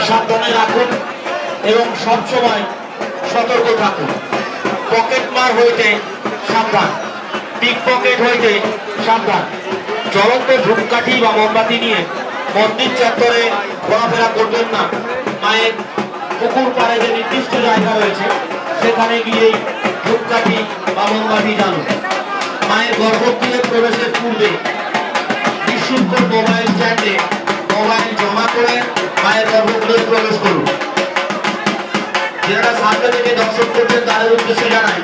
সাবধানে রাখুন এবং সবসময় সতর্ক থাকুন। পকেটমার হইতে সাবধান, পিক পকেট হইতে সাবধান। জ্বলন্ত ধূপকাঠি বা মোমবাতি নিয়ে মন্দির চত্বরে ঘোরাফেরা করবেন না। মায়ের পুকুর পাড়ে যে নির্দিষ্ট জায়গা রয়েছে সেখানে গিয়েই ধূপকাঠি বা মোমবাতি জ্বালুন। মায়ের গর্ভগৃহে প্রবেশের পূর্বে নিঃশুল্ক মোবাইল স্ট্যান্ডে মোবাইল জমা করে মায়ের গর্ভগৃহে প্রবেশ করুন। যারা সামনে থেকে দর্শন করবেন তাদের উদ্দেশ্যে জানাই,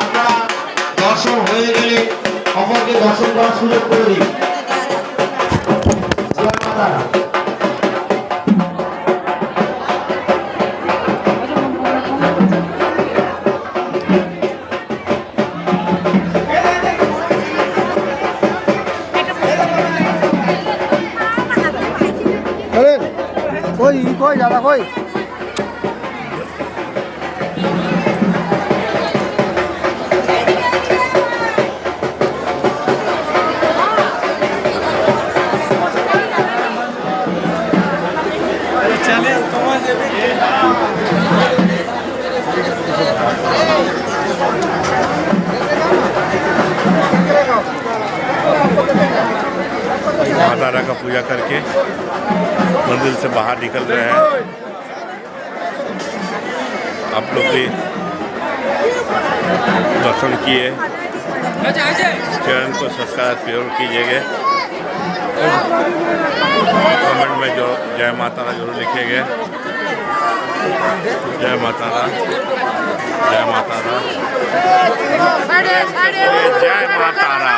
আপনারা দর্শন হয়ে গেলে অপরকে দর্শন করার সুযোগ করে দিন। कोई ज़्यादा कोई चले माता का पूजा करके मंदिर से बाहर निकल रहे हैं। आप लोग भी दर्शन किए, चैनल को सब्सक्राइब जरूर कीजिएगा। कमेंट में जो जय माता रा जरूर लिखिएगा। जय माता रा, जय माता रा, जय माता रा।